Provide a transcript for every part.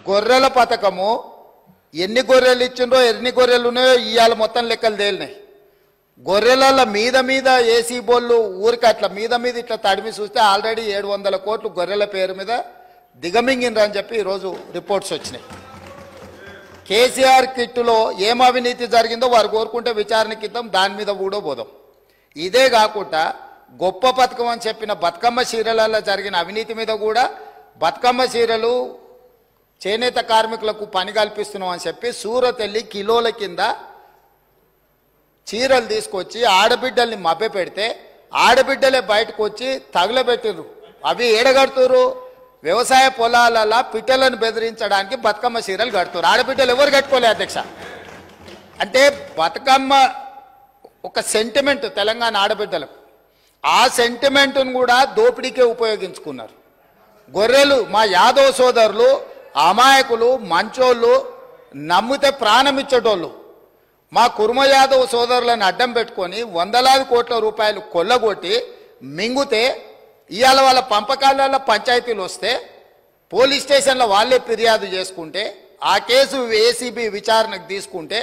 గొర్రెల పథకము ఎన్ని గొర్రెలు ఇచ్చిండ్రో ఎన్ని గొర్రెలు ఉన్నాయో ఇవాళ మొత్తం లెక్కలు తేలినాయి. గొర్రెల మీద ఏసీ బోళ్ళు ఊరికి అట్లా మీద ఇట్లా తడిమి చూస్తే ఆల్రెడీ 700 కోట్లు గొర్రెల పేరు మీద దిగమింగినరని చెప్పి ఈరోజు రిపోర్ట్స్ వచ్చినాయి. కేసీఆర్ కిట్టులో ఏం అవినీతి జరిగిందో వారు కోరుకుంటే విచారణకి ఇద్దాం, దాని మీద కూడా పోదాం. ఇదే కాకుండా గొప్ప పథకం అని చెప్పిన బతుకమ్మ చీరలలో జరిగిన అవినీతి మీద కూడా బతుకమ్మ చీరలు చేనేత కార్మికులకు పని కల్పిస్తున్నాం అని చెప్పి సూరత్ వెళ్ళి కిలోల కింద చీరలు తీసుకొచ్చి ఆడబిడ్డల్ని మభ్య పెడితే ఆడబిడ్డలే బయటకు వచ్చి తగులబెట్టిర్రు. అవి ఏడగడుతురు వ్యవసాయ పొలాలలో పిట్టలను బెదిరించడానికి బతుకమ్మ చీరలు కడుతున్నారు. ఆడబిడ్డలు ఎవరు కట్టుకోలే అధ్యక్ష. అంటే బతుకమ్మ ఒక సెంటిమెంట్ తెలంగాణ ఆడబిడ్డలకు, ఆ సెంటిమెంట్ను కూడా దోపిడీకే ఉపయోగించుకున్నారు. గొర్రెలు మా యాదవ్ సోదరులు అమాయకులు మంచోళ్ళు, నమ్మితే ప్రాణం ఇచ్చేటోళ్ళు. మా కుర్మ యాదవ్ సోదరులను అడ్డం పెట్టుకొని వందలాది కోట్ల రూపాయలు కొల్లగొట్టి మింగుతే ఇవాళ వాళ్ళ పంపకాలలో పంచాయతీలు వస్తే పోలీస్ స్టేషన్లో వాళ్ళే ఫిర్యాదు చేసుకుంటే ఆ కేసు ఏసీబీ విచారణకు తీసుకుంటే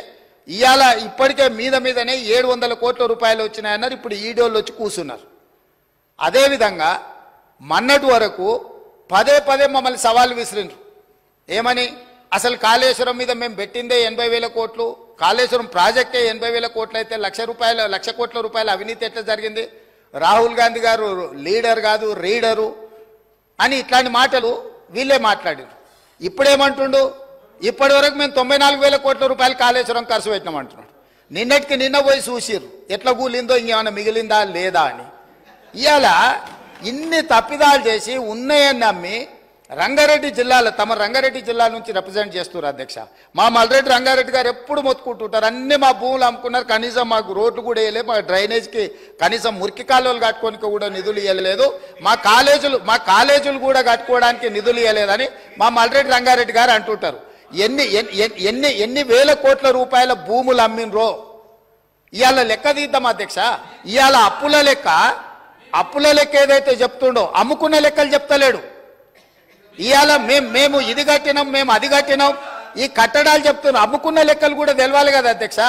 ఇవాళ ఇప్పటికే మీదనే 700 కోట్ల రూపాయలు వచ్చినాయన్నారు. ఇప్పుడు ఈడోళ్ళు వచ్చి కూర్చున్నారు. అదేవిధంగా మొన్నటి వరకు పదే మమ్మల్ని సవాల్ విసిరిండ్రు. ఏమని? అసలు కాళేశ్వరం మీద మేము పెట్టిందే 80,000 కోట్లు, కాళేశ్వరం ప్రాజెక్టే 80,000 కోట్లు అయితే 1,00,000 కోట్ల రూపాయల అవినీతి ఎట్లా జరిగింది? రాహుల్ గాంధీ గారు లీడర్ కాదు రీడరు అని ఇట్లాంటి మాటలు వీళ్ళే మాట్లాడారు. ఇప్పుడేమంటుండు? ఇప్పటి వరకు మేము 94,000 కోట్ల రూపాయలు కాళేశ్వరం ఖర్చు పెట్టినామంటున్నాడు. నిన్నటికి నిన్న పోయి చూసిర్రు ఎట్లా కూలిందో, ఇంకేమైనా మిగిలిందా లేదా అని. ఇవాళ ఇన్ని తప్పిదాలు చేసి ఉన్నాయని నమ్మి రంగారెడ్డి జిల్లాలో తమ రంగారెడ్డి జిల్లా నుంచి రిప్రజెంట్ చేస్తున్నారు అధ్యక్ష. మా మల్రెడ్డి రంగారెడ్డి గారు ఎప్పుడు మొత్తుకుంటుంటారు, అన్ని మా భూములు అమ్ముకున్నారు, కనీసం మాకు రోడ్లు కూడా వేయలేదు, మా డ్రైనేజ్కి కనీసం మురికి కాలువలు కట్టుకోనికి కూడా నిధులు ఇవ్వలేదు, మా కాలేజీలు కూడా కట్టుకోవడానికి నిధులు ఇవ్వలేదని మా మల్రెడ్డి రంగారెడ్డి గారు అంటుంటారు. ఎన్ని వేల కోట్ల రూపాయల భూములు అమ్మినరో ఇవాళ లెక్క తీద్దాం అధ్యక్ష. ఇవాళ అప్పుల లెక్క ఏదైతే చెప్తుండో అమ్ముకున్న లెక్కలు చెప్తలేడు. ఇవాళ మేము ఇది కట్టినాం, మేము అది కట్టినాం, ఈ కట్టడాలు చెప్తున్నాం, అమ్ముకున్న లెక్కలు కూడా తెలవాలి కదా అధ్యక్ష.